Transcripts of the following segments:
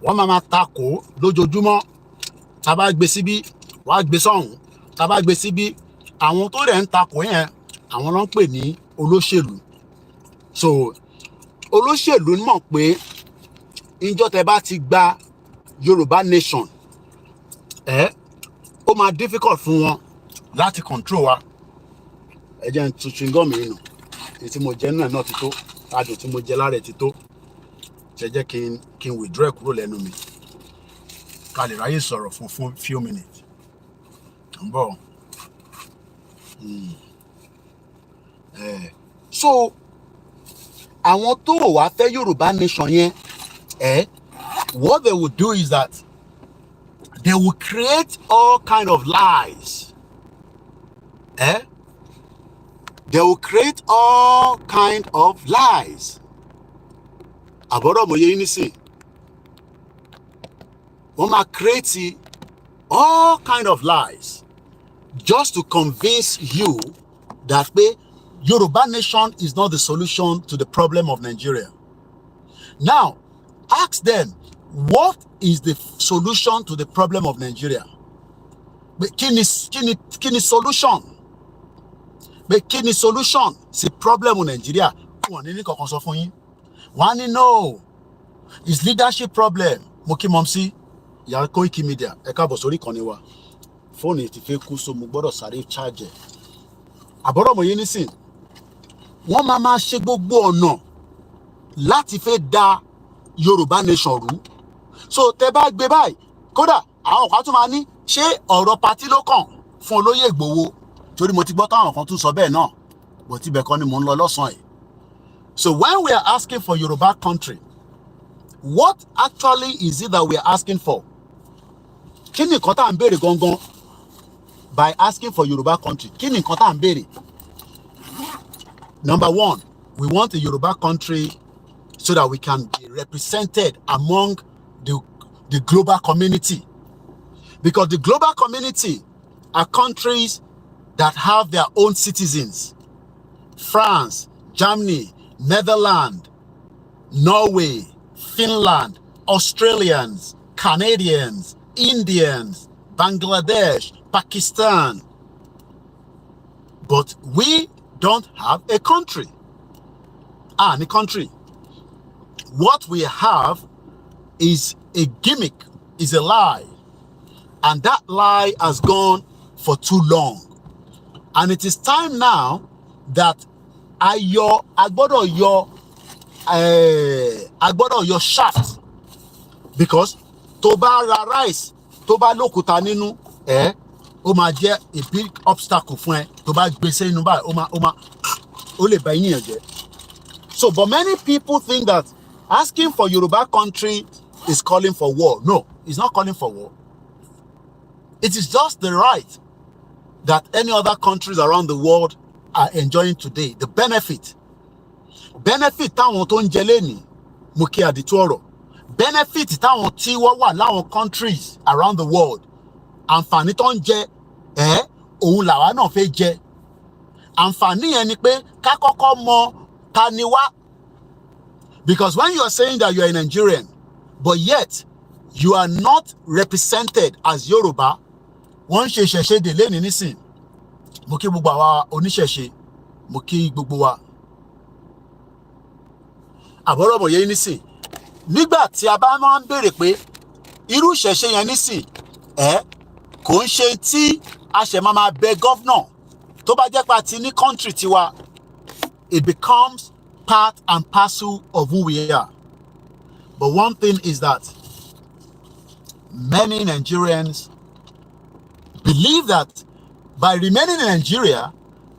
wọ́n máa takò lójoojúmọ́. Tá bá gbé síbí wàá gbé sọ́hùn, tá bá gbé síbí àwọn tó rẹ̀ ń takò yẹn àwọn ló ń pè ní olóṣèlú. So olóṣèlú mọ̀ pé ìjọ́ tẹ́ bá ti gba Yorùbá nation ó máa difficult fún wọn láti control wa. Ẹ jẹ́ n tu chewing gum yìí nù, èyí tí mo jẹ náà ti tó, adùn tí mo jẹ lára ẹ̀ ti tó. Ṣé jẹ́ kí n withdraw kúrò lẹ́nu mi ká lè ráyè sọ̀rọ̀ fún few minutes. ń bọ̀. So àwọn tó wá fẹ́ Yorùbá nation yẹn what they will do is that they will create all kind of lies. They will create all kind of lies. Àbọ̀rọ̀ mọ̀ yé yín nísìn. Wọ́n máa create all kind of lies just to convince you that Yoruba nation is not the solution to the problem of Nigeria. Now, ask them, what is the solution to the problem of Nigeria? Kí ni solution? Kí ni solution sí problem of Nigeria? Wọ́n ní kankan sọ fún yín. Wọ́n ní no, it's leadership problem. Mo kí mọ̀ sí ìyá Koikimedia, ẹ káàbọ̀ sórí ìkànnì wa. Fóònù ti fẹ́ kú, so mo gbọ́dọ̀ sáré charge. Àbọ̀rọ̀ mọ̀ yín nísìn. Wọ́n máa ṣe gbogbo ọ̀nà láti fẹ́ da Yorùbá nation rú. So tẹ́ bá gbé báyìí, kódà àwọn kan tún máa ní ṣé ọ̀rọ̀ party ló kàn fún olóyè Ìgbòho, torí mo ti gbọ́ táwọn kan tún sọ bẹ́ẹ̀ náà, bó ti bẹ̀ kọ́ ni mò ń lọ lọ́sàn-án yìí. So when we are asking for Yoruba country, what actually is it that we are asking for? Kí ni nǹkan tá à ń béèrè gangan by asking for Yoruba country? Kí ni nǹkan tá à ń béèrè? Number one, we want a Yoruba country so that we can be represented among the global community. Because the global community are countries that have their own citizens. France, Germany, Netherlands, Norway, Finland, Australians, Canadians, Indians, Bangladesh, Pakistan. But we don't have a country. A country. What we have is a gimmick, is a lie. And that lie has gone for too long. And it is time now that agbọ́dọ̀ yọ shaft. Because tó bá ra rice, tó bá lókúta nínú, ó máa jẹ́ a big obstacle fún ẹ. Tó bá gbé sínú báyìí, ó lè ba yín jẹ́. So, but many people think that asking for Yoruba country is calling for war. No, it's not calling for war. It is just the right that any other countries around the world are enjoying today. The benefit táwọn tó ń jẹ lẹ́nìí, mo kí àdìtú ọ̀rọ̀. Benefit táwọn tí wọ́n wà láwọn countries around the world. Àǹfààní tó ń jẹ, òun làwa náà fẹ́ jẹ. Àǹfààní yẹn ni pé ká kọ́kọ́ mọ ta ni wá. Because when you are saying that you are a Nigerian, but yet you are not represented as Yoruba, wọ́n ṣe ṣẹ̀ṣẹ̀ dè lẹ́ni nísìn. Mo kí gbogbo àwa oníṣẹ̀ṣe, mo kí gbogbo wa. Àbọ̀rọ̀ mọ̀ yẹn nísìn. Nígbà tí a bá máa ń béèrè pé irú ìṣẹ̀ṣe yẹn nísìn, kò ń ṣe tí a ṣẹ̀ máa bẹ gọ́vnà tó bá jẹ́ pa ti ní country tiwa, it becomes part and parcel of who we are. But one thing is that many Nigerians believe that by remaining in Nigeria,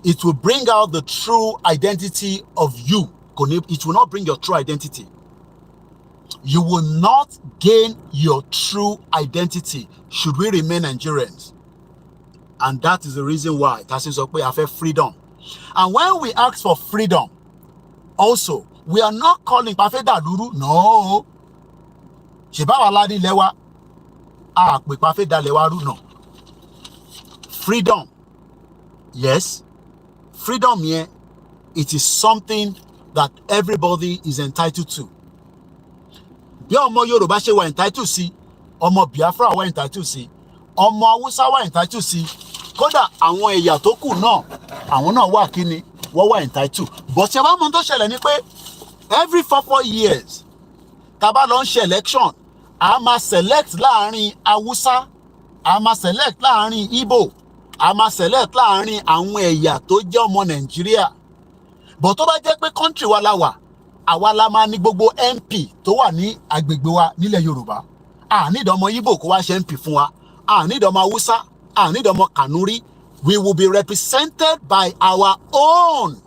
it will bring out the true identity of you. It will not bring your true identity. You will not gain your true identity should we remain Nigerians. And that is the reason why we have freedom. And when we ask for freedom, also, we are not calling Pafeda Luru. No. No. Freedom. Yes. Freedom here, it is something that everybody is entitled to. bí ọmọ Yorùbá ṣe wà entitled sí, ọmọ Biafra wà entitled sí, ọmọ Hausa wà entitled sí, kódà àwọn ẹ̀yà tó kù náà àwọn náà wà kíni wọ́n wà entitled. But ṣe bá mọ̀ tó ṣẹlẹ̀ ni pé every 4 years tá bá lọ ń ṣe election, a máa select láàrin Hausa, a máa select láàrin Igbo, a máa select láàrin àwọn ẹ̀yà tó jẹ́ ọmọ Nàìjíríà. But tó bá jẹ́ pé country wa la wà, àwa la máa ní gbogbo MP tó wà ní agbègbè wa nílẹ̀ Yorùbá. A ní ìdọ̀mọ Igbo kó wá ṣe MP fún wa, a ní ìdọ̀mọ Hausa, a ní ìdọ̀mọ Kanuri. We will be represented by our own.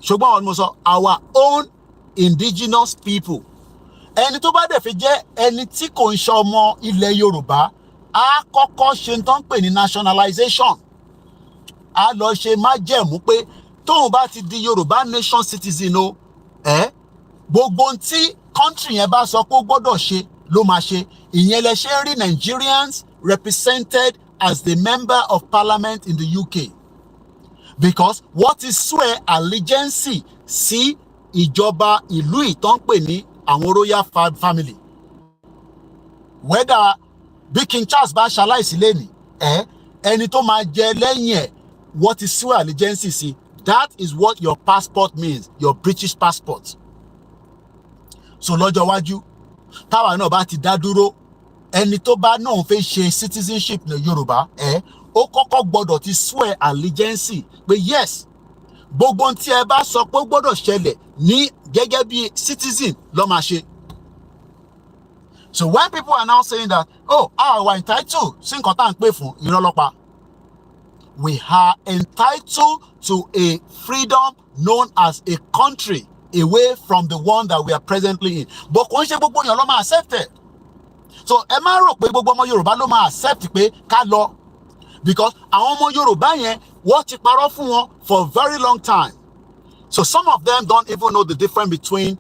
Ṣùgbọ́n our own indigenous people. Ẹni tó bá dẹ̀ fi jẹ́ ẹni tí kò ń ṣe ọmọ ilẹ̀ Yorùbá, á kọ́kọ́ ṣe tó ń pè ní nationalization. A lọ ṣe májẹ̀mú pé tóun bá ti di Yorùbá nation citizen o, gbogbo tí country yẹn bá sọ pé ó gbọ́dọ̀ ṣe ló máa ṣe. Ìyẹn lẹ ṣe rí Nigerians represented as the member of parliament in the UK. Because what is swear allegiance sí ìjọba ìlú ìtàn pè ní àwọn royal family. Whether bí King Charles bá ṣaláìsí lẹ́nìí, ẹni tó máa jẹ lẹ́yìn ẹ̀, what is swear allegiance sí, that is what your passport means, your British passport. So lọ́jọ́ iwájú táwa náà bá ti dá dúró, ẹni tó bá náà fẹ́ ṣe citizenship ní Yorùbá, ó kọ́kọ́ gbọ́dọ̀ ti swear allegiance pé yes, gbogbo tí ẹ bá sọ pé ó gbọ́dọ̀ ṣẹlẹ̀ ní gẹ́gẹ́ bí citizen ló máa ṣe. So when people are now saying that, oh, we're entitled sí nǹkan tá à ń pè fún irọ́ ló pa. We are entitled to a freedom known as a country away from the one that we are presently in. But kò ń ṣe gbogbo èèyàn ló máa accept it. So ẹ má rò pé gbogbo ọmọ Yorùbá ló máa accept pé ká lọ. Because àwọn ọmọ Yorùbá yẹn wọ́n ti parọ́ fún wọn for a very long time. So some of them don't even know the difference between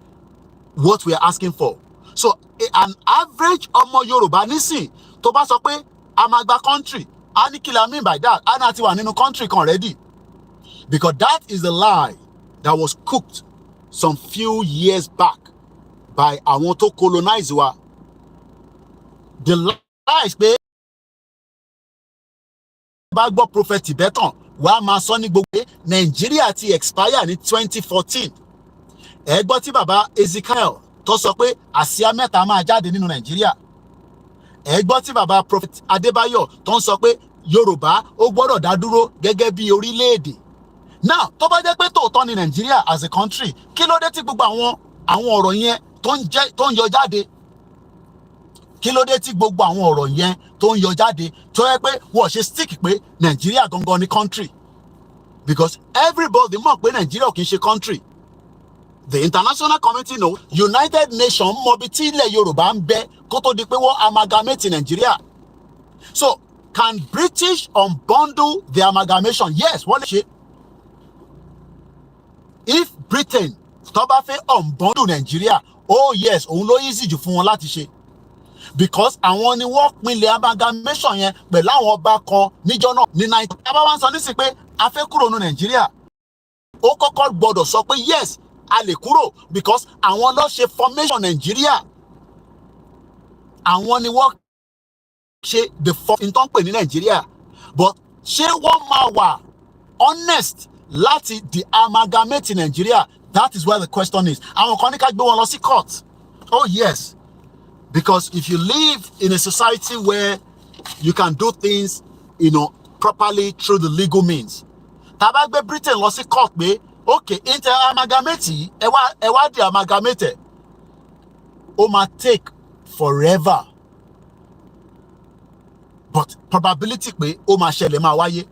what we are asking for. So an average ọmọ Yorùbá nísìn tó bá sọ pé a máa gba country, a ní kí la mean by that, a náà ti wà nínú country kan already. Because that is a lie that was cooked some few years back by àwọn tó colonize wa. The lies pé bá gbọ́ Prophet Tibetan wà á máa sọ ní gbogbo Nàìjíríà ti expire ní 2014. Ẹ gbọ́ tí bàbá Ezekiel tó sọ pé àsíá mẹ́ta máa jáde nínú Nàìjíríà. Ẹ gbọ́ tí bàbá Prophet Adébáyọ̀ tó ń sọ pé Yorùbá ó gbọ́dọ̀ dá dúró gẹ́gẹ́ bí orílẹ̀-èdè. Now tó bá jẹ́ pé tòótọ́ ni Nàìjíríà as a country, kí ló dé tí gbogbo àwọn ọ̀rọ̀ yẹn tó ń yọ jáde? Kí ló dé tí gbogbo àwọn ọ̀rọ̀ yẹn tó ń yọ jáde tó yẹ pé wọ́n ṣe stick pé Nàìjíríà gangan ni country? Because everybody mọ̀ pé Nàìjíríà kì í ṣe country. The international community knows, United Nations mọ̀ bí tí ilẹ̀ Yorùbá ń bẹ kó tó di pé wọ́n amalgamate Nàìjíríà. So can British unbundle the amalgamation? Yes, wọ́n lè ṣe. If Britain tó bá fẹ́ unbundle Nàìjíríà, oh yes, òun ló easy jù fún wọn láti ṣe. Because àwọn ni wọ́n pinlẹ̀ amalgamation yẹn pẹ̀lú àwọn ọba kan níjọ́ náà ní 19. Ẹ bá wá ń sọ nísìnyí pé a fẹ́ kúrò ní Nàìjíríà, ó kọ́kọ́ gbọ́dọ̀ sọ pé yes, a lè kúrò because àwọn ló ṣe formation Nàìjíríà. Àwọn ni wọ́n ṣe the nǹkan pè ní Nàìjíríà. But ṣé wọ́n máa wà honest láti the amalgamate Nàìjíríà? That is where the question is. Àwọn kan ní ká gbé wọn lọ sí court. Oh yes. Because if you live in a society where you can do things, properly through the legal means. Tá bá gbé Britain lọ sí court pé, okay, inter amalgamate, ẹ wá di amalgamate. Ó máa take forever. But probability pé ó máa ṣẹlẹ̀ máa wáyé.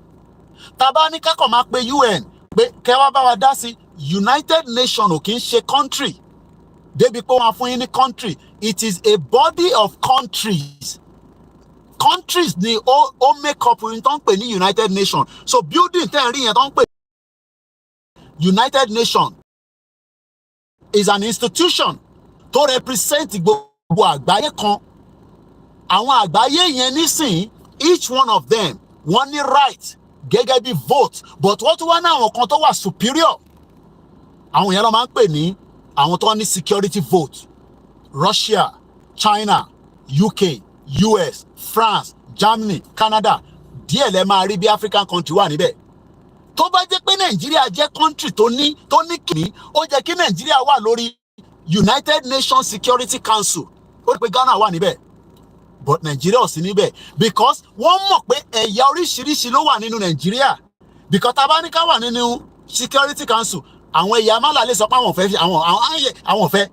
Tá bá ní ká kàn máa pe UN pé kẹ́ wá bá wa dá sí, United Nations ò kì í ṣe country. Débi pé wọ́n fún yín ní country. It is a body of countries. Countries ni ó make up in tó ń pè ní United Nations. So building tẹ́ ń rí yẹn tó ń pè United Nations is an institution tó represent gbogbo àgbáyé kan. Àwọn àgbáyé yẹn nísìn, each one of them wọ́n ní right gẹ́gẹ́ bí vote, but wọ́n tún wá ní àwọn kan tó wà superior. Àwọn yẹn ló máa ń pè ní àwọn tó ní security vote. Russia, China, UK, US, France, Germany, Canada, díẹ̀ lẹ máa rí bí African country wà níbẹ̀. Tó bá jẹ́ pé Nàìjíríà jẹ́ country tó ní kìíní, ó jẹ́ kí Nàìjíríà wà lórí United Nations Security Council. Ó rí pé Ghana wà níbẹ̀. But Nigeria ò sí níbẹ̀ because wọ́n mọ̀ pé ẹ̀yà oríṣiríṣi ló wà nínú Nàìjíríà. Because tá bá ní ká wà nínú Security Council, àwọn ẹ̀yà Málà lè sọ pé àwọn fẹ́.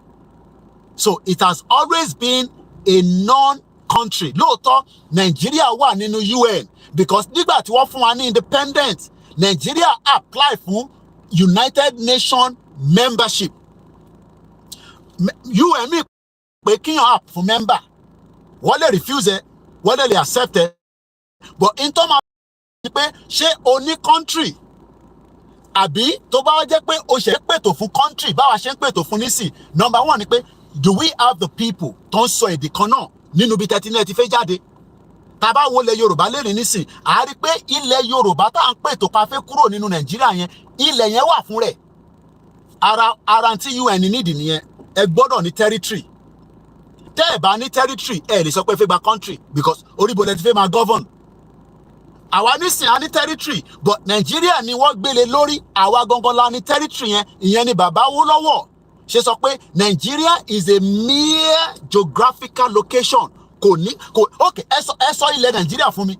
So it has always been a non-country. Lóòótọ́ Nigeria wà nínú UN because nígbà tí wọ́n fún wa ní independent, Nigeria apply fún United Nations membership. UN mi pé kíyàn app fún member. Wọ́n lè refuse ẹ, wọ́n lè accept ẹ. But in tó máa ń pé ṣé o ní country àbí tó bá jẹ́ pé o ṣe ń pètò fún country báwa ṣe ń pètò fún nísì. Number one ni pé do we have the people tó ń sọ èdè kan náà nínú bí tẹ́tí ti fẹ́ jáde? Tá bá wo ilẹ̀ Yorùbá lérìn nísìn, a rí pé ilẹ̀ Yorùbá tá à ń pètò pa fẹ́ kúrò nínú Nàìjíríà yẹn, ilẹ̀ yẹn wà fún rẹ̀. Ara tí UN nídìí nìyẹn, ẹ gbọ́dọ̀ ní territory. Tẹ́ ẹ bá ní territory, ẹ lè sọ pé fẹ́ gba country because oríbo lẹ ti fẹ́ máa govern. Àwa nísìn á ní territory but Nàìjíríà ni wọ́n gbélé lórí, àwa gangan la ní territory yẹn, ìyẹn ni bàbá Awólọ́wọ̀ ṣe sọ pé Nigeria is a mere geographical location. Okay, ẹ sọ ilẹ̀ Nàìjíríà fún mi.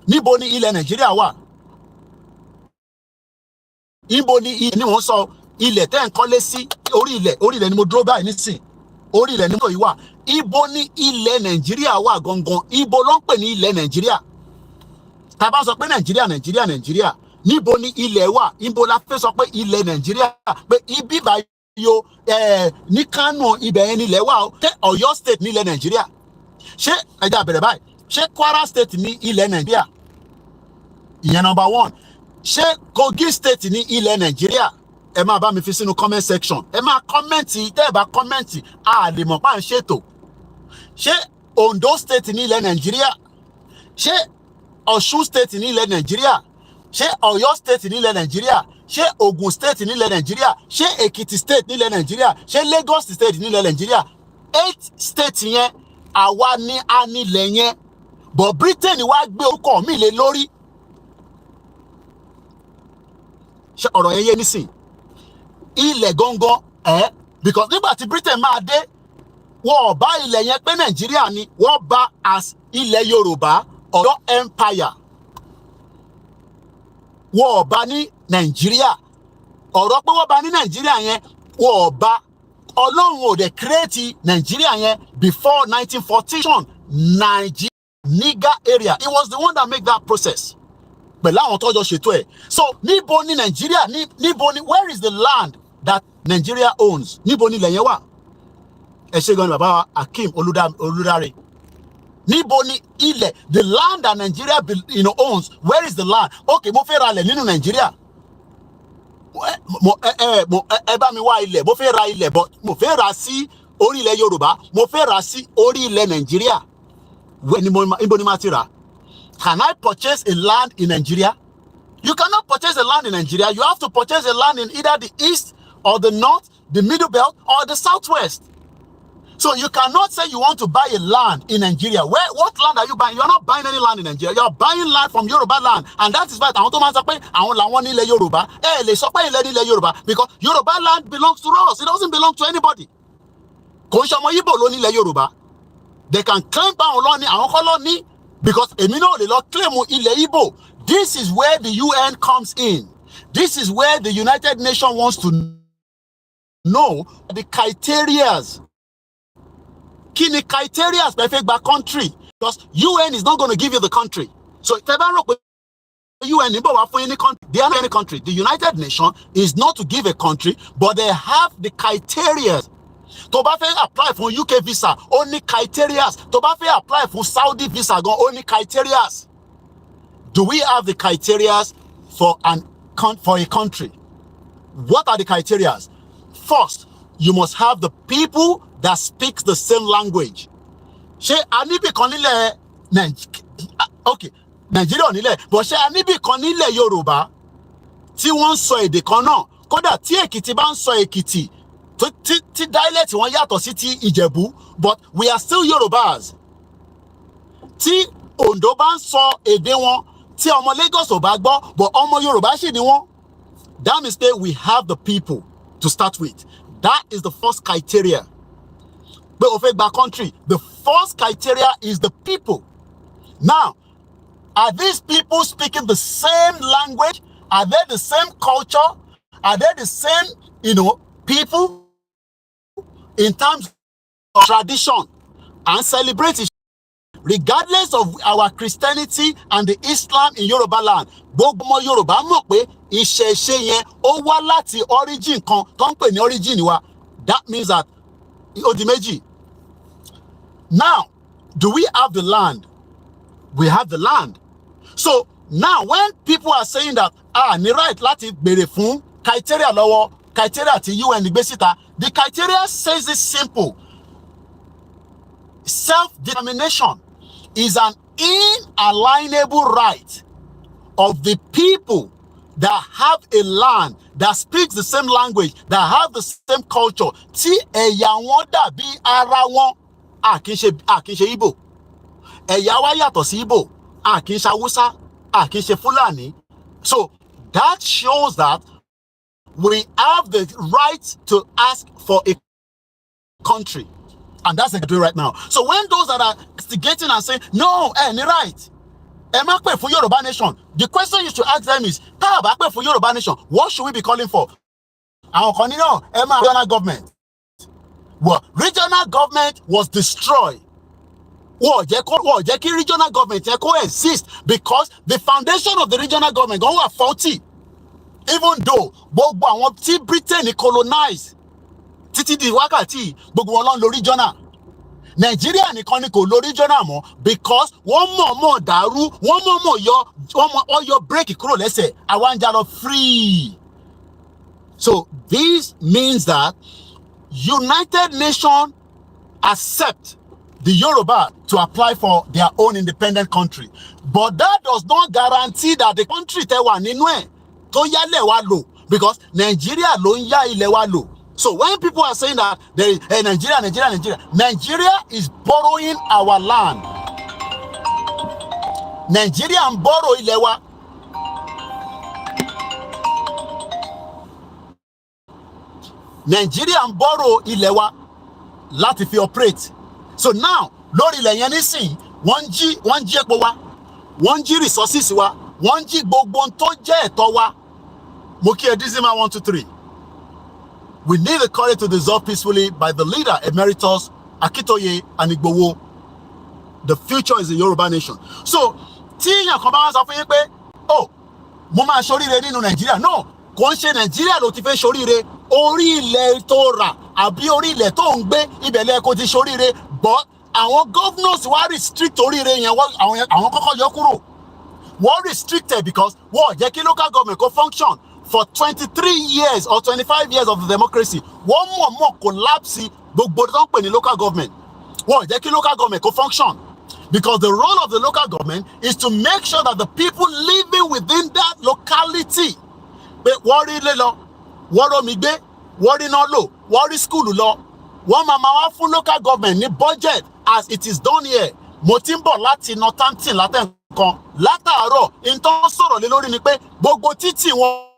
Níbo ni ilẹ̀ Nàìjíríà wà? Níbo ni wọ́n sọ ilẹ̀ tẹ́ ń kọ́lé sí orí ilẹ̀ ni mo dúró báyìí nísìn. Orí ilẹ̀ ni mo yìí wà. Ibo ni ilẹ̀ Nàìjíríà wà gangan? Ibo ló ń pè ní ilẹ̀ Nàìjíríà? Tá bá sọ pé Nàìjíríà, níbo ni ilẹ̀ wà? Ibo la fẹ́ sọ pé ilẹ̀ Nàìjíríà pé ibi báyìí yo ní Kánò ibẹ̀ yẹn ni ilẹ̀ wà o. Tẹ́ Ọ̀yọ́ state ní ilẹ̀ Nàìjíríà. Ṣé ẹja bẹ̀rẹ̀ báyìí? Ṣé Kwara state ní ilẹ̀ Nàìjíríà? Ìyẹn number one. Ṣé Kogi state ní ilẹ̀ Nàìjíríà? Ẹ máa bá mi fi sínú comment section. Ẹ máa kọ́mẹ́ǹtì, tẹ́ ẹ bá kọ́mẹ́ǹtì, a lè mọ̀ pa ń ṣètò. Ṣé Ondo state ní ilẹ̀ Nàìjíríà? Ṣé Ọ̀ṣun state ní ilẹ̀ Nàìjíríà? Ṣé Ọ̀yọ́ state ní ilẹ̀ Nàìjíríà? Ṣé Ògùn state ní ilẹ̀ Nàìjíríà? Ṣé Èkìtì state ní ilẹ̀ Nàìjíríà? Ṣé Lagos state ní ilẹ̀ Nàìjíríà? 8 state yẹn àwa ni a nílẹ̀ yẹn, but Britain wá gbé orúkọ mi lé lórí. Ṣé ọ̀rọ̀ yẹn yé nísìn? Ilẹ̀ gangan because nígbà tí Britain máa dé, wọ́n ò bá ilẹ̀ yẹn pé Nàìjíríà ni, wọ́n bá as ilẹ̀ Yorùbá Ọ̀yọ́ empire. Wọ́n ò bá ní Nàìjíríà. Ọ̀rọ̀ pé wọ́n bá ní Nàìjíríà yẹn, wọ́n ò bá. Ọlọ́run ò dẹ̀ create Nàìjíríà yẹn before 1914 Niger area. It was the one that made that process. Pẹ̀lú àwọn tọ́jọ́ ṣètò ẹ̀. So níbo ni Nàìjíríà níbo ni where is the land that Nigeria owns? Níbo ni ilẹ̀ yẹn wà? Ẹ ṣé gan ni bàbá Akeem Olúdáre. Níbo ni ilẹ̀, the land that Nigeria owns, where is the land? Okay, mo fẹ́ ra ilẹ̀ nínú Nàìjíríà. Ẹ bá mi wá ilẹ̀, mo fẹ́ ra ilẹ̀, but mo fẹ́ ra sí orí ilẹ̀ Yorùbá, mo fẹ́ ra sí orí ilẹ̀ Nàìjíríà. Níbo ni ma ti rà? Can I purchase a land in Nigeria? You cannot purchase a land in Nigeria. You have to purchase a land in either the east or the north, the middle belt, or the southwest. So you cannot say you want to buy a land in Nigeria. What land are you buying? You're not buying any land in Nigeria. You're buying land from Yoruba land. And that is why àwọn tó máa sọ pé àwọn làwọn nílẹ̀ Yorùbá. Lè sọ pé ilẹ̀ nílẹ̀ Yorùbá because Yoruba land belongs to us. It doesn't belong to anybody. Kò ń ṣe ọmọ Igbo ló nílẹ̀ Yorùbá. They can claim pa àwọn lọ́ní, àwọn kọ́ lọ́ní because èmi náà lè lọ claim ilẹ̀ Igbo. This is where the UN comes in. This is where the United Nations wants to know the criterias. Kí ni criterias pé fẹ́ gba country? Because UN is not going to give you the country. So tẹ́ bá rò pé UN níbo wá fún yín ní country, they are not any country. The United Nations is not to give a country, but they have the criterias. Tó bá fẹ́ apply for UK visa, ó ní criterias. Tó bá fẹ́ apply for Saudi visa gan, ó ní criterias. Do we have the criterias for a country? What are the criterias? First, you must have the people that speaks the same language. Ṣé a níbì kan nílẹ̀ Nàìjíríà nílẹ̀, but ṣé a níbì kan nílẹ̀ Yorùbá tí wọ́n ń sọ èdè kan náà? Kódà tí Èkìtì bá ń sọ Èkìtì, tí dialect wọn yàtọ̀ sí ti Ìjẹ̀bú, but we are still Yorubas. Tí Ondo bá ń sọ èdè wọn, tí ọmọ Lagos ò bá gbọ́, but ọmọ Yorùbá sì ni wọ́n. That means that we have the people to start with. That is the first criteria. But of a country, the first criteria is the people. Now, are these people speaking the same language? Are they the same culture? Are they the same, people in terms of tradition and celebrating? Regardless of our Christianity and the Islam in Yoruba land, gbogbo Yoruba mọ̀ pé ìṣẹ̀ṣe yẹn ó wá láti origin kan tó ń pè ní origin wa. That means that ó di méjì. Now, do we have the land? We have the land. So now when people are saying that ní right láti béèrè fún criteria lọ́wọ́ criteria tí UN gbé síta, the criteria says this simple: self-determination is an inalienable right of the people that have a land, that speaks the same language, that have the same culture. Tí ẹ̀yà wọn dàbí ara wọn, kì í ṣe Igbo. Ẹ̀yà wa yàtọ̀ sí Igbo, kì í ṣe Hausa, kì í ṣe Fulani. So that shows that we have the right to ask for a country. And that's what they're doing right now. So when those that are instigating and saying, no, ni right, for Yoruba nation, the question you should ask them is, for Yoruba nation, what should we be calling for? Regional government. Well, regional government was destroyed. Regional government coexist because the foundation of the regional government were faulty. Even though Britain colonized, títí di wákàtí gbogbo wọn lọ lo regional. Nigeria nìkan ni kò lo regional mọ́ because wọ́n mọ̀ọ́mọ̀ dàrú, wọ́n mọ̀ọ́mọ̀ yọ break kúrò lẹ́sẹ̀, àwa ń jà lọ free. So this means that United Nations accept the Yoruba to apply for their own independent country, but that does not guarantee that the country tẹ́ wà nínú ẹ̀ tó yálẹ̀ wá lò, because Nigeria ló ń yá ilẹ̀ wá lò. So when people are saying that there is Nigeria is borrowing our land. Nigeria ń borrow ilẹ̀ wa. Nigeria ń borrow ilẹ̀ wa láti fi operate. So now lórí ilẹ̀ yẹn nísìn wọ́n jí epo wa, wọ́n jí resources wa, wọ́n jí gbogbo tó jẹ́ ẹ̀tọ́ wa. Mo kí ẹ Dizima 1 2 3. We need the courage to dissolve peacefully by the leader emeritus Akitoye and Igbowo. The future is the Yoruba nation. So, tí èèyàn kan bá wá sọ fún yín pé, mo máa ṣoríire nínú Nàìjíríà. No, kò ń ṣe Nàìjíríà ló ti fẹ́ ṣoríire. Orí ilẹ̀ tó rà àbí orí ilẹ̀ tó ń gbé ibẹ̀ lẹ kó ti ṣoríire. But àwọn governors wá restrict oríire yẹn, àwọn kọ́kọ́ yọ kúrò. Wọ́n restricted because wọ́n jẹ́ kí local government kó function. For 23 years or 25 years of the democracy, one more collapse gbogbo tó ń pè ní local government. Wọ́n jẹ́ kí local government kó function. Because the role of the local government is to make sure that the people living within that locality, pé wọ́n rí ilé lọ, wọ́n rómi gbé, wọ́n rí iná lò, wọ́n rí school lọ, wọ́n máa wá fún local government ní budget as it is done here. Mo ti ń bọ̀ láti Northampton látẹ̀kan látàárọ̀, in tó ń sọ̀rọ̀ lé lórí ni pé gbogbo títì wọn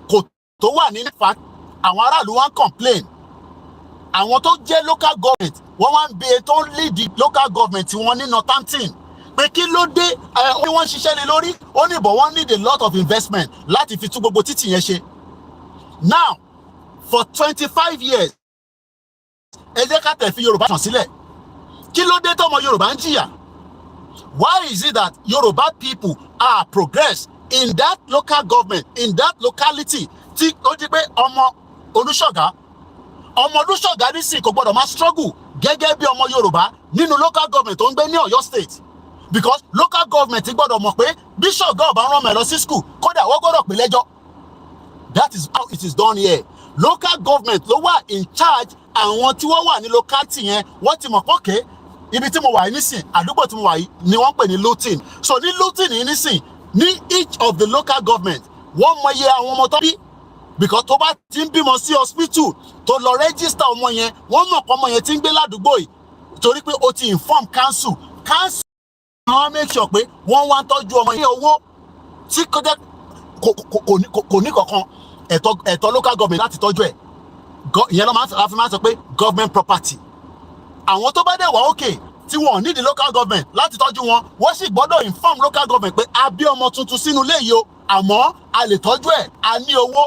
kò tó wà ní nípa àwọn aráàlú wá ń complain. Àwọn tó jẹ́ local government wọ́n wá ń bẹ tó ń lead the local government wọn ní Northampton pé kí ló dé ó ní wọ́n ṣiṣẹ́ lé lórí, ó ní but wọ́n need a lot of investment láti fi tún gbogbo títì yẹn ṣe. Now for 25 years ẹ jẹ́ ká tẹ̀ fi Yorùbá tàn sílẹ̀. Kí ló dé tọ́mọ Yorùbá ń jìyà? Why is it that Yoruba people are progressed in that local government, in that locality? Tí ó di pé ọmọ Olúṣọ̀gá ní sì kò gbọdọ̀ máa struggle gẹ́gẹ́ bí ọmọ Yorùbá nínú local government tó ń gbé ní Ọ̀yọ́ state, because local government gbọdọ̀ mọ̀ pé bí Ṣọ̀gá ọba rán mẹ́ lọ sí school kódà wọ́n gbọdọ̀ pè lẹ́jọ́. That is how it is done here. Local government ló wà in charge. Àwọn tí wọ́n wà ní locality yẹn wọ́n ti mọ̀ pọ́kẹ́ ibi tí mo wà yìí nísìn, àdúgbò tí mo wà yìí ni wọ́n pè ní Luton. So ní Luton yìí nísìn, ní each of the local government wọ́n mọ iye àwọn ọmọ tó bí, because tó bá ti ń bímọ sí hospital tó lọ register ọmọ yẹn wọ́n mọ̀ pé ọmọ yẹn ti ń gbé ládùúgbò yìí torí pé ó ti inform council náà make sure pé wọ́n wá tọ́jú ọmọ yẹn owó tí kò ní kankan ẹ̀tọ́ local government láti tọ́jú ẹ̀ ìyẹn ló fi máa sọ pé government property. Àwọn tó bá dẹ̀ wá òkè tí wọ́n ní the local government láti tọ́jú wọn wọ́n sì gbọ́dọ̀ inform local government pé a bí ọmọ tuntun sínú ilé yìí o àmọ́ a lè tọ́jú ẹ̀ a ní owó.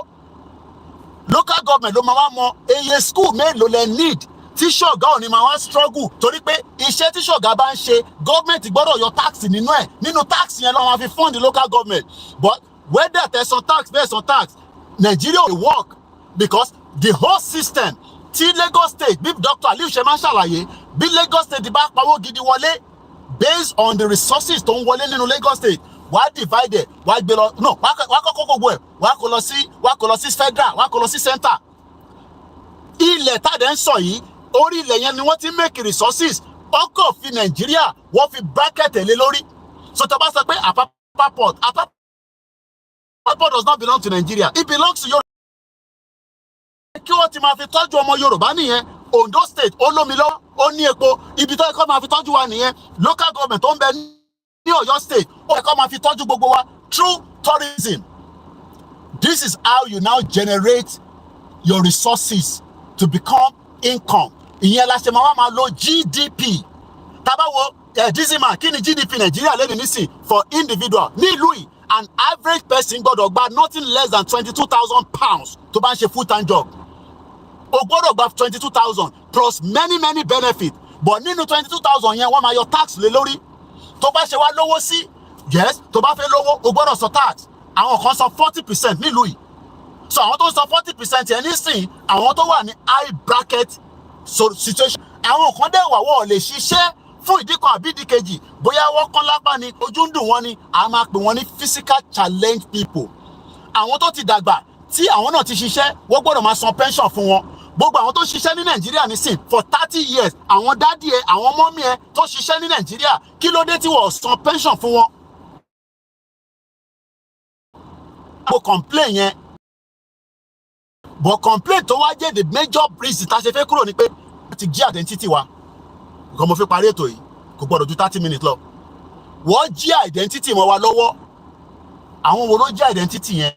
Local government ló máa wá mọ iye school mélòó lẹ need tí ṣọ̀gá ò ní máa wá struggle torí pé iṣẹ́ tí ṣọ̀gá bá ń ṣe government gbọ́dọ̀ yọ tax nínú ẹ̀ nínú tax yẹn ló máa fi fund the local government but whether tẹ̀sán tax bẹ́ẹ̀sán tax Nigeria will work because the whole system tí Lagos State bí Dr. Aliu ṣe máa ń ṣàlàyé bí Lagos State bá pawó gidi wọlé based on the resources tó ń wọlé nínú Lagos State wàá divide wàá gbé lọ no wàá kọ́kọ́ gbogbo ẹ̀ wàá kó lọ sí federal wàá kó lọ sí center. Ilẹ̀ tàdé ń sọ yìí orí ilẹ̀ yẹn ni wọ́n ti make resources ọkọ̀ fi Nàìjíríà wọ́n fi bracket lé lórí so tó bá sọ pé Apapa port does not belong to Nigeria, it belongs to Yorùbá. Kí wọ́n ti máa fi tọ́jú ọmọ Yorùbá nìyẹn. Ondo State ó lómi lọ́wọ́ ó ní epo ibi tó ẹ̀kọ́ máa fi tọ́jú wa nìyẹn. Local government tó ń bẹ ní Ọ̀yọ́ State ó ẹ̀kọ́ máa fi tọ́jú gbogbo wa through tourism. This is how you now generate your resources to become income. Ìyẹn la ṣe máa lo GDP. Tabawo Dizima kí ni GDP Nigeria lẹ́nu nísìn for individual ní ìlú yìí. An average person gbọ́dọ̀ gba nothing less than 22,000 pounds tó bá ń ṣe full-time job. O gbọ́dọ̀ gba 22,000 plus many benefits. But nínú 22,000 yẹn wọ́n máa yọ tax lé lórí. Tó bá ṣe wá lówó sí, yes, tó bá fẹ́ lówó o gbọ́dọ̀ sọ tax. Àwọn kan sọ 40% nílùú yìí. So àwọn tó sọ 40% yẹn nísìn àwọn tó wà ní high bracket situation. Àwọn kan dẹ̀ wà wọ́n lè ṣiṣẹ́ fún ìdí kan àbí ìdí kejì bóyá wọ́n kán lápá ni ojú ń dùn wọ́n ni a máa pè wọ́n ní physical challenge people. Àwọn tó ti dàgbà tí àwọn náà ti ṣiṣẹ́ wọ́n gbọ́dọ̀ máa san pension fún wọn. Gbogbo àwọn tó ṣiṣẹ́ ní Nàìjíríà nísìn for 30 years àwọn dádì ẹ àwọn mọ́mí ẹ tó ṣiṣẹ́ ní Nàìjíríà kí ló dé tí wọ́n san pension fún wọn. Mo complain yẹn but complain tó wá jẹ́ the major reason tá a ṣe fẹ́ kúrò ni pé wọ́n ti jí identity wa. Nǹkan mo fi parí ètò yìí kò gbọ́dọ̀ ju 30 minutes lọ. Wọ́n jí identity mọ́ wa lọ́wọ́. Àwọn wo ló jí identity yẹn?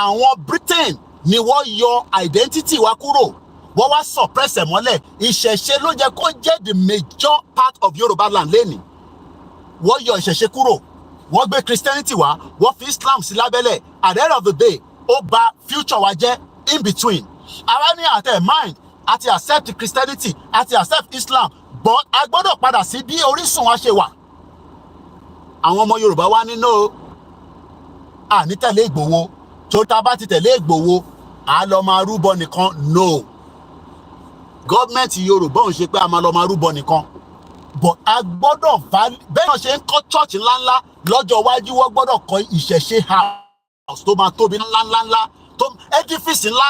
Àwọn Britain ni wọ́n yọ identity wa kúrò. Wọ́n wá suppress ẹ̀ mọ́lẹ̀. Ìṣẹ̀ṣe ló jẹ́ kó jẹ́ the major part of Yorùbá land lẹ́nìí. Wọ́n yọ ìṣẹ̀ṣe kúrò. Wọ́n gbé Christianity wá. Wọ́n fi Islam sí lábẹ́lẹ̀. At the end of the day, ó bà future wa jẹ́ in between. Àwa ní àtẹ̀ mind àti accept Christianity àti accept Islam but a gbọ́dọ̀ padà sí bí orísun wa ṣe wà. Àwọn ọmọ Yorùbá wá ní no à ní tẹ̀lé Ìgbòho tó tá bá ti tẹ̀lé Ìgbòho a lọ máa rúbọ nìkan no. Gọ́ọ̀mẹ̀ntì Yorùbá ń ṣe pé a máa lọ máa rúbọ nìkan but a gbọ́dọ̀ bẹ́ẹ̀ náà ṣe ń kọ́ church ńláńlá lọ́jọ́ iwájú wọ́n gbọ́dọ̀ kọ́ ìṣẹ̀ṣe house tó máa tóbi ńláńlá tó edifice ńlá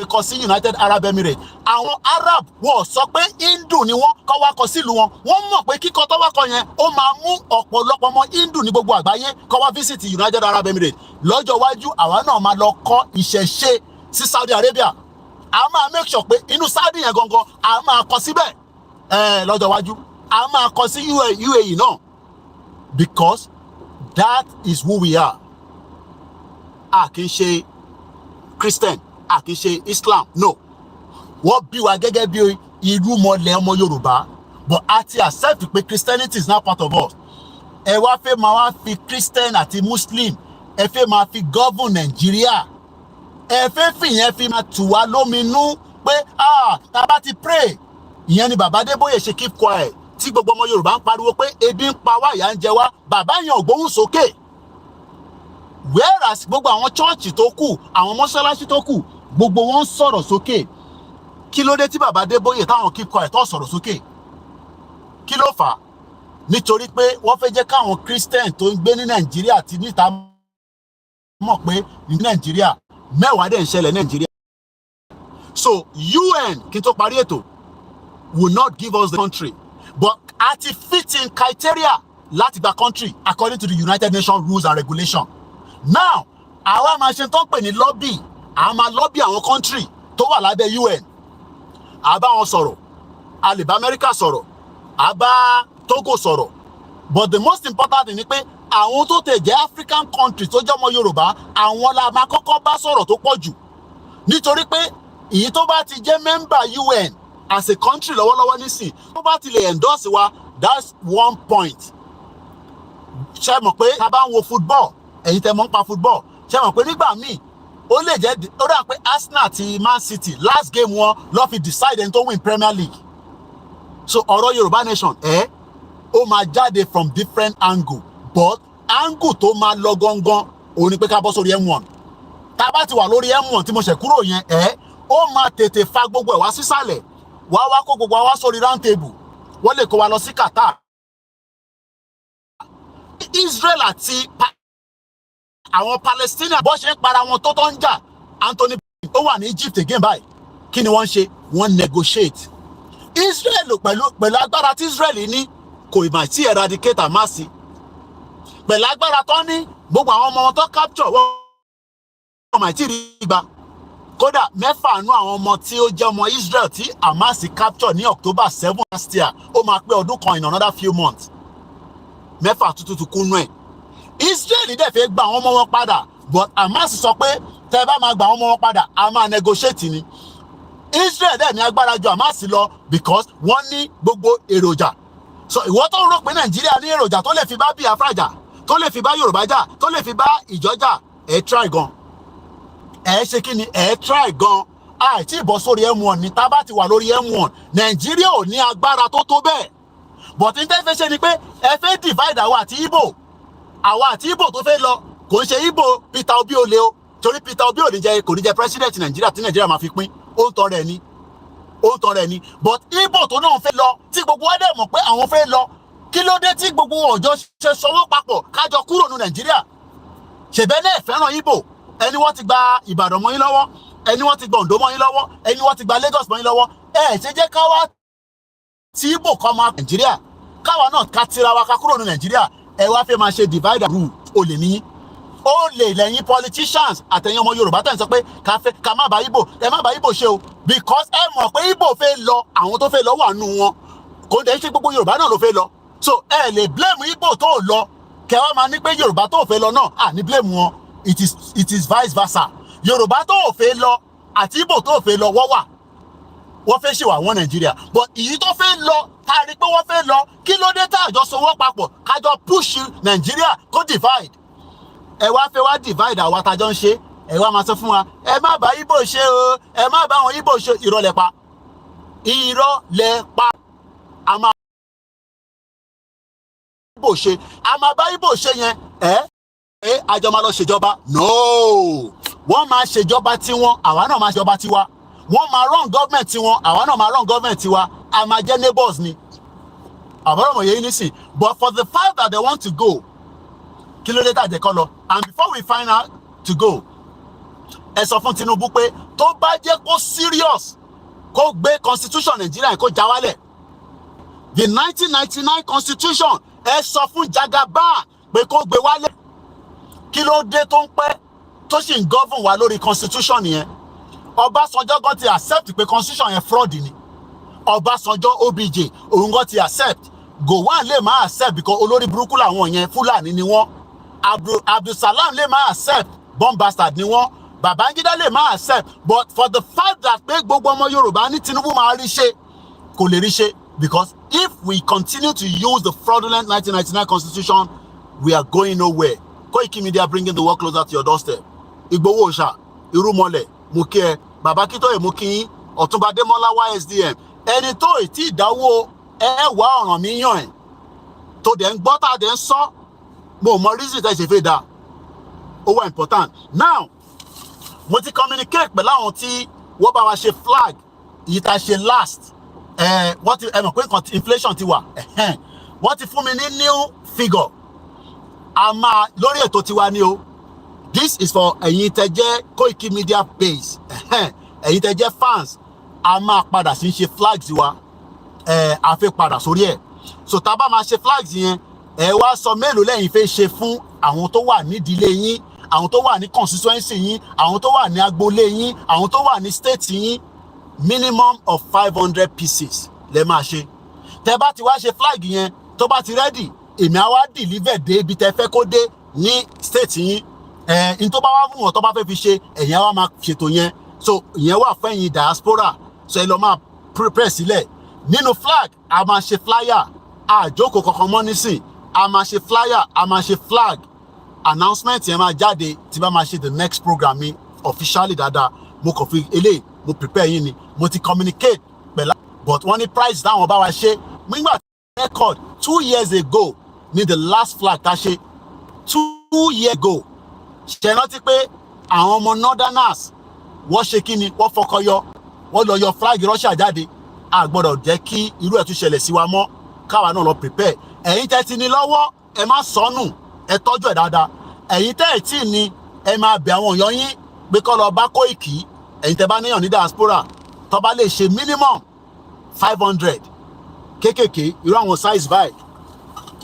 kọ sí United Arab Emirates. Àwọn Arab wọ́n sọ pé Hindu ni wọ́n kọ́ wá kọ sílùú wọn. Wọ́n mọ̀ pé kíkọ́ tó wá kọ yẹn ó máa mú ọ̀pọ̀lọpọ̀ ọmọ Hindu ní gbogbo àgbáyé kọ́ wá visit United Arab Emirates. Lọ́jọ́ iwájú àwa náà máa lọ kọ́ ìṣẹ̀ṣe sí Saudi Arabia. A máa make sure pé inú Saudi yẹn gangan a máa kọ síbẹ̀ lọ́jọ́ iwájú. A máa kọ sí UAE náà because that is who we are. A kì í ṣe Christian. A kì í ṣe Islam no. Wọ́n bí wa gẹ́gẹ́ bí irú mọ́lẹ̀ ọmọ Yorùbá but a ti accept pé Christianity is now part of us. Ẹ wá fẹ́ máa wá fi Christian àti Muslim ẹ fẹ́ máa fi govern Nàìjíríà. Ẹ fẹ́ fìyẹn fi máa tù wá lóminú pé tá bá ti pray. Ìyẹn ni bàbá Adébóyè ṣe keep quiet tí gbogbo ọmọ Yorùbá ń pariwo pé ebi ń pa wá ìyà ń jẹ wá bàbá yẹn ò gbóhùn sókè. Whereas gbogbo àwọn chọ́ọ̀chì tó kù àwọn mọ́ṣáláṣí tó kù gbogbo wọn sọ̀rọ̀ sókè. Kí ló dé tí bàbá Adébóyè táwọn keep quiet tó sọ̀rọ̀ sókè? Kí ló fà á? Nítorí pé wọ́n fẹ́ jẹ́ káwọn Christian tó ń gbé ní Nàìjíríà ti níta mọ̀ pé ní Nàìjíríà mẹ́wàá dẹ̀ ń ṣẹlẹ̀ Nàìjíríà. So UN kí n tó parí ètò will not give us the country but a ti fit in criteria láti gba country according to the United Nations rules and regulations. Now àwa máa ṣe tó ń pè ní lobby, a máa lobby àwọn country tó wà lábẹ́ UN, a bá wọn sọ̀rọ̀, a lè bá America sọ̀rọ̀, a bá Togo sọ̀rọ̀, but the most important thing ni pé àwọn tó tẹ̀ jẹ́ African countries tó jẹ́ ọmọ Yorùbá, àwọn la máa kọ́kọ́ bá sọ̀rọ̀ tó pọ̀ jù, nítorí pé èyí tó bá ti jẹ́ member UN as a country lọ́wọ́lọ́wọ́ nísìn, tó bá ti lè endorse wa, that's one point. Ṣé mọ̀ pé tá bá ń wo football, ẹ̀yin tẹ́ mọ̀ ń pa football, ṣé mọ̀ pé nígbà míì ó lè jẹ́ ó dà pé Arsenal àti Man City last game wọn ló fi decide ẹni tó win Premier League. So ọ̀rọ̀ Yorùbá nation ó máa jáde from different angle, but angle tó máa lọ gangan òun ni pé ká bọ́ sórí M1. Tá a bá ti wà lórí M1 tí mo ṣẹ̀ kúrò yẹn ó máa tètè fa gbogbo ẹ̀ wá sísàlẹ̀, wá kó gbogbo wa sórí round table, wọ́n lè kó wa lọ sí Qatar. Israel àti àwọn Palestinian bó ṣe ń para wọn tó ń jà, Anthony ó wà ní Egypt again báyìí, kí ni wọ́n ń ṣe? Wọ́n negotiate. Israel pẹ̀lú agbára tí Israel ní kò ì máa tí eradicate Hamas, pẹ̀lú agbára tó ní gbogbo àwọn ọmọ wọn tó capture wọ́n máa tí rí gbà. Kódà mẹ́fà nú àwọn ọmọ tí ó jẹ́ ọmọ Israel tí Hamas capture ní October 7 last year, ó máa pé ọdún kan in another few months. Mẹ́fà tuntun kú nú ẹ̀. Israel dẹ̀ fẹ́ gba àwọn ọmọ wọn padà, but Hamas sọ pé tẹ́ bá máa gba àwọn ọmọ wọn padà, a máa negotiate ni. Israel dẹ̀ ní agbára ju Hamas lọ because wọ́n ní gbogbo èròjà. So ìwọ tó ń rò pé Nàìjíríà ní èròjà tó lè fi bá Biafra jà, tó lè fi bá Yorùbá jà, tó lè fi bá Ìjọ jà, try gan. Ṣe kí ni? Try gan. Àìtí ìbọ̀ sórí M1 ni, tá bá ti wà lórí M1, Nàìjíríà ò ní agbára tó tó bẹ́ẹ̀. But ní tẹ́ fẹ́ ṣe ni pé ẹ fẹ́ divide àwa àti Igbo. Àwa àti Igbo tó fẹ́ lọ kò ń ṣe Igbo Peter Obi ó lé o, torí Peter Obi kò ní jẹ́ president Nàìjíríà tí Nàìjíríà máa fi pín. Ó ń tọrọ ẹ̀ ni. But Igbo tó náà fẹ́ lọ, tí gbogbo wa dẹ̀ mọ̀ pé àwọn fẹ́ lọ, kí ló dé tí gbogbo ọjọ́ ṣe sọwọ́ papọ̀ kájọ kúrò ní Nàìjíríà? Ṣèbẹ́ náà fẹ́ràn Igbo, ẹni wọ́n ti gba Ìbàdàn mọ́ yín lọ́wọ́, ẹni wọ́n ti gba Oǹdó mọ́ yín lọ́wọ́, ẹni wọ́n ti gba Lagos mọ́ yín lọ́wọ́. Ṣe jẹ́ ká wá tí Igbo kọ́ máa Nàìjíríà, káwa náà ká tira wa ká kúrò ní Nàìjíríà. Ẹ wá fẹ́ máa ṣe divide and rule, olè ní. Ó lè lẹ́yìn politicians àtẹ̀yìn ọmọ Yorùbá tẹ̀ ń sọ pé ká má bá Igbo, ẹ má bá Igbo ṣe o, because ẹ mọ̀ pé Igbo fẹ́ lọ, àwọn tó fẹ́ lọ wà nù wọn, kò dẹ̀ ṣe gbogbo Yorùbá náà ló fẹ́ lọ. So ẹ lè blame Igbo tó lọ, kẹ wá máa ní pé Yorùbá tó fẹ́ lọ náà ní blame wọn. It is vice versa. Yorùbá tó fẹ́ lọ àti Igbo tó fẹ́ lọ wọ́n fẹ́ ṣe wà wọ́n Nàìjíríà, but èyí tó fẹ́ lọ tá a rí pé wọ́n fẹ́ lọ, kí ló dé tá àjọ sowọ́ papọ̀ kájọ push Nàìjíríà kó divide? Ẹ wá fẹ́ wá divide àwa tájọ ń ṣe, ẹ wá máa sọ fún wa ẹ má bá Igbo ṣe o, ẹ má bá àwọn Igbo ṣe. Irọ́ lẹ pa, a máa Igbo ṣe, a máa bá Igbo ṣe yẹn àjọ máa lọ ṣèjọba? No, wọ́n máa ṣèjọba tiwọn, àwa náà máa ṣèjọba tiwa. Wọ́n máa run government tiwọn, àwa náà máa run government tiwa. A máa jẹ́ neighbors ni. Àbọ̀rọ̀ mọ̀ yẹn nísìn. But for the fact that they want to go, kí ló dé tá àjẹkọ́ lọ? And before we find out to go, ẹ sọ fún Tinubu pé tó bá jẹ́ kó serious, kó gbé constitution Nàìjíríà kó já wálẹ̀. The 1999 constitution, ẹ sọ fún Jagaban pé kó gbé wálẹ̀. Kí ló dé tó ń pẹ́ tó sì ń govern wa lórí constitution yẹn? Ọbásanjọ́ gan ti accept pé constitution yẹn fraud ni. Ọbásanjọ́ OBJ òun gan ti accept. Gowon lè máa accept because olórí burúkú làwọn yẹn, Fúlàní ni wọ́n. Abdulsalam lè máa accept, bomb bastard ni wọ́n. Babangida lè máa accept, but for the fact that pé gbogbo ọmọ Yorùbá ní Tinubu máa rí ṣe, kò lè rí ṣe, because if we continue to use the fraudulent 1999 constitution, we are going nowhere. Koikimedia bringing the world closer to your doorstep. Igboho Òòṣà, Irúmọlẹ̀, mo kí ẹ, Bàbá Akíntóyè mo kí yín, Ọ̀túnba Adémọ́lá YSDM, ẹni tó ti ìdáwó ẹwà ọ̀ràn mi yàn ẹ̀, tó dẹ̀ ń gbọ́ tá a dẹ̀ ń sọ, mo mọ reason tẹ́ ṣe fẹ́ da, ó wà important. Now, mo ti communicate pẹ̀lú àwọn tí wọ́n bá wa ṣe flag, yìí tá a ṣe last, wọ́n ti mọ̀ pé nǹkan inflation ti wà, wọ́n ti fún mi ní new figure, a máa lórí ètò tiwa ni o. This is for ẹ̀yin tẹ́ jẹ́ Koikimedia base, ẹ̀yin tẹ́ jẹ́ fans, a máa padà sí ṣe flags wa, a fẹ́ padà sórí ẹ̀. So tá a bá máa ṣe flags yẹn, ẹ wá sọ mélòó lẹ́yìn fẹ́ ṣe fún àwọn tó wà nídìílé yín, àwọn tó wà ní constituency yín, àwọn tó wà ní agboolé yín, àwọn tó wà ní state yín, minimum of 500 pieces lẹ máa ṣe. Tẹ́ bá ti wá ṣe flag yẹn tó bá ti ready, èmi á wá deliver dé ibi tẹ́ fẹ́ kó dé ní state yín. In tó bá wá fún wọn tó bá fẹ́ fi ṣe, ẹ̀yin á wá máa ṣètò yẹn. So ìyẹn wà fẹ́yìn diaspora, so ẹ lọ máa prepare sílẹ̀. Nínú flag a máa ṣe flyer, àjókòó kankan mọ́ nísìn, a máa ṣe flyer, a máa ṣe flag, announcement yẹn máa jáde tí bá máa ṣe the next program mi officially dáadáa. Mo kàn fi eléyìí mo prepare yín ni, mo ti communicate pẹ̀lú, but wọ́n ní price táwọn bá wa ṣe nígbà record 2 years ago ní the last flag tá ṣe 2 years ago. Ṣe rántí pé àwọn ọmọ northerners wọ́n ṣe kí ni, wọ́n fọkọyọ, wọ́n lọ yọ flag Russia jáde. A gbọ́dọ̀ jẹ́ kí irú ẹ̀ tún ṣẹlẹ̀ sí wa mọ́, káwa náà lọ prepare. Ẹ̀yin tẹ́ ti ní lọ́wọ́ ẹ má sọnù, ẹ tọ́jú ẹ̀ dáadáa. Ẹ̀yin tẹ́ ẹ̀ tí ní ẹ máa bẹ̀ àwọn èèyàn yín pé kó lọ bá Koiki. Ẹ̀yin tẹ́ bá níyàn ní diaspora tó bá lè ṣe minimum 500 kékèké irú àwọn size báyìí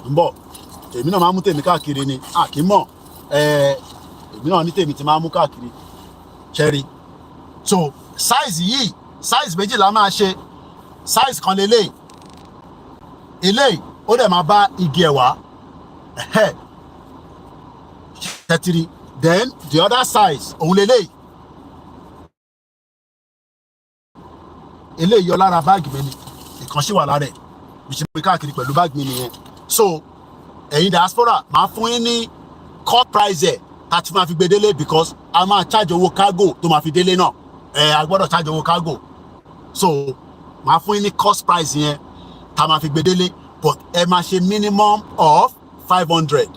ń bọ̀. Èmi náà máa mú tèmi káàkiri ni, kì í mọ̀. Èmi náà ní tèmi ti máa mú káàkiri cherry. So size yìí, size méjì la máa ṣe. Size kan lélẹ̀, eléyìí ó dẹ̀ máa bá igi ẹ̀ wá. Tẹ́tìrì. Then the other size òun lélẹ̀. Eléyìí yọ lára báàgì mi ni, ìkànṣí wà lára ẹ̀ bí ṣe pé káàkiri pẹ̀lú báàgì mi nìyẹn. So ẹ̀yin diaspora máa fún yín ní cut price ẹ̀ tá ti máa fi gbé délé, because a máa charge owó cargo tó máa fi délé náà. A gbọ́dọ̀ charge owó cargo. So máa fún yín ní cost price yẹn tá máa fi gbé délé, but ẹ máa ṣe minimum of 500.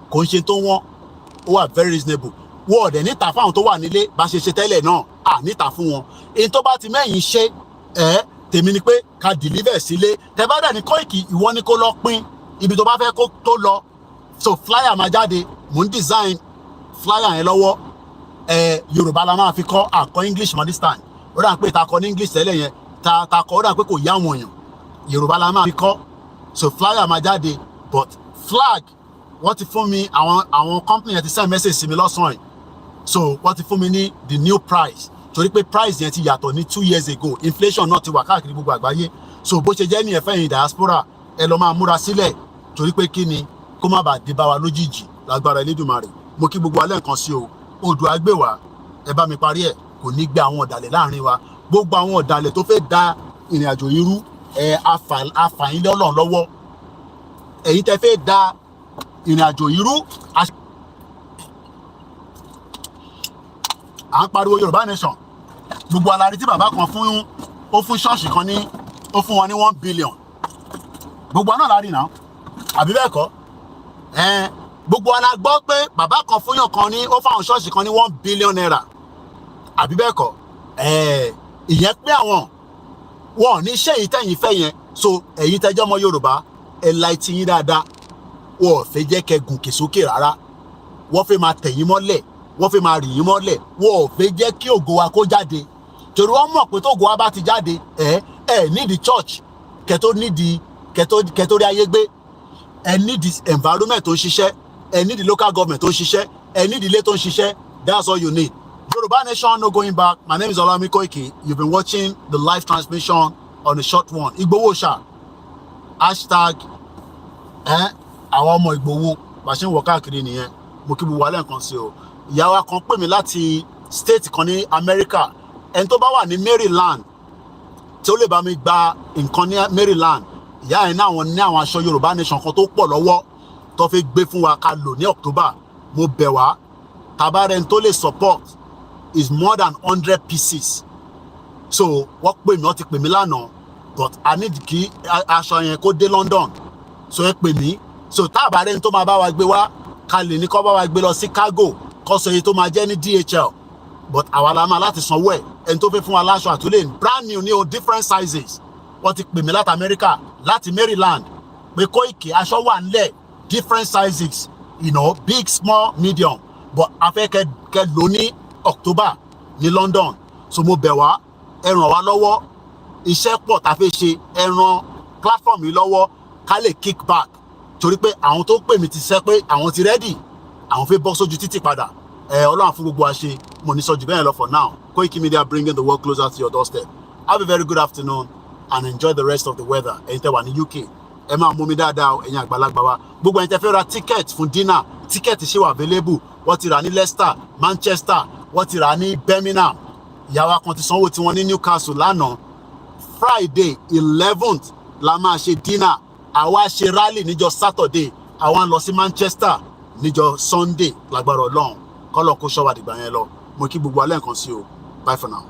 Kò ń ṣe tó wọ́n, ó wà very reasonable. Wọ́n ọ̀dẹ̀ níta fáwọn tó wà nílé bá ṣe ṣe tẹ́lẹ̀ náà, níta fún wọn. Èyí tó bá ti mẹ́yìn ṣe tèmi ni pé ká deliver sílé. Tẹ́ bá dẹ̀ ní Koiki, ìwọ ni kó lọ pín ibi tó bá fẹ́ kó tó lọ. So flyer máa jáde, mò ń design flyer yẹn lọ́wọ́. Yorùbá la máa fi kọ́, àkọ́ English mọ́ this time. Ó dà pé ta kọ́ ní English tẹ́lẹ̀ yẹn, ta kọ́ ó dà pé kò yá àwọn èèyàn. Yorùbá la máa fi kọ́. So flyer máa jáde, but flag wọ́n ti fún mi, àwọn company yẹn ti send message sí mi lọ́sàn-án. So wọ́n ti fún mi ní the new price, torí pé price yẹn ti yàtọ̀ ní 2 years ago. Inflation náà ti wà káàkiri gbogbo àgbáyé. So bó ṣe jẹ́ ní ẹ̀fẹ́ yìí diaspora, ẹ lọ máa múra sílẹ̀, torí pé kí ni, kó má bàa dé bá wa lójijì lágbára Elédùmarè. Mo kí gbogbo alẹ́ nǹkan sí o, Oòduà gbè wá, ẹ bá mi parí ẹ̀, kò ní gbé àwọn ọ̀dàlẹ̀ láàrin wa. Gbogbo àwọn ọ̀dàlẹ̀ tó fẹ́ da ìrìn àjò yìí rú, àfàyín lọ́lọ́run lọ́wọ́. Ẹ̀yin tẹ́ fẹ́ da ìrìn àjò yìí rú, à ń pariwo Yorùbá nation. Gbogbo alárí tí bàbá kan fún ṣọ́ọ̀ṣì kan ní, ó fún wọn ní 1 billion. Gbogbo náà lárí náà, àbí bẹ́ẹ̀ kọ́? Gbogbo ala gbọ́ pé bàbá kan fún yàn kan ní, ó fáwọn ṣọ́ọ̀ṣì kan ní 1 billion naira, àbí bẹ́ẹ̀ kọ́? Ìyẹn pé àwọn wọn ní ṣé èyí tẹ̀yìn fẹ́ yẹn. So ẹ̀yin tẹ́jọ́ ọmọ Yorùbá, ẹ la etí yín dáadáa. Wọ́n fẹ́ jẹ́ kẹ́ gùnkè sókè rárá. Wọ́n fẹ́ máa tẹ̀yìn mọ́lẹ̀, wọ́n fẹ́ máa rìn yín mọ́lẹ̀. Wọ́n fẹ́ jẹ́ kí ògo wa kó jáde. Torí wọ́n mọ̀ pé tó ògo wa bá ti jáde, nídìí church kẹ́tó rí ayé gbé. Ẹ nídìí environment tó ń ṣiṣẹ́, ẹ nídìí local government tó ń ṣiṣẹ́, ẹ nídìí ilé tó ń ṣiṣẹ́. That's all you need. Yoruba Nation, no going back. My name is OLAYOMI KOIKI. You've been watching the live transmission on the short one. Igbowo Sha. Hashtag àwọn ọmọ Ìgbòho bá ṣe ń wọ káàkiri nìyẹn. Mo kí gbogbo alẹ́ nǹkan sí o. Ìyá wa kan pè mí láti state kan ní America. Ẹni tó bá wà ní Maryland tí ó lè bá mi gba nǹkan ní Maryland. Ìyá ẹ̀ náà ní àwọn aṣọ Yorùbá Nation kan tó pọ̀ lọ́wọ́ tó fi gbé fún wa ká lò ní October. Mo bẹ̀ wá, tabarẹ́ni tó lè support is more than 100 pieces. So wọ́n pè mí, wọ́n ti pè mí lánàá, but I need kí aṣọ yẹn kó dé London. So ẹ pè mí. So tabarẹ́ni tó máa bá wa gbé wá, ká lè ní kó bá wa gbé lọ sí cargo, kó sọ èyí tó máa jẹ́ ní DHL. But àwa la máa láti sanwó ẹ̀. Ẹni tó fẹ́ fún wa láṣọ àtúlẹ̀ brand new ní o different sizes. Wọ́n ti pè mí láti America, láti Maryland, pé Koiki aṣọ wà nílẹ̀ different sizes, you know, big, small, medium. But a fẹ́ kẹ́ lò ní October ní London. So mo bẹ̀ wá, ẹ ràn wá lọ́wọ́. Iṣẹ́ pọ̀ tá fẹ́ ṣe, ẹ ràn platform yìí lọ́wọ́ ká lè kick back. Torí pé àwọn tó pè mí ti sẹ́ pé àwọn ti ready. àwọn fẹ́ bọ́ sójú títì padà Ọlọ́run fún gbogbo wa ṣe mo ní sọ jù bẹ́ẹ̀ lọ for now. Koikimedia bringing the world closer to your doorstep. Have a very good afternoon and enjoy the rest of the weather. Ẹ̀yin tẹ́ wà ní UK ẹ máa mú mi dáadáa ẹ̀yin àgbàlagbà wa gbogbo ẹ̀yin tẹ́ fẹ́ ra ticket fún dinner ticket ṣì wà available wọ́n ti rà ní Leicester Manchester wọ́n ti rà ní Birmingham ìyàwó kan ti sanwó tiwọn ní Newcastle lánàá Friday 11th la máa ṣe dinner àwa ṣe rally níjọ́ Saturday àwa ń lọ sí Manchester níjọ́ Sunday lágbára Ọlọ́run kọ́lọ̀ kó ṣọ́wádìí gbà yẹn lọ mo kí gbogbo alẹ́ nǹkan sí o bye for now.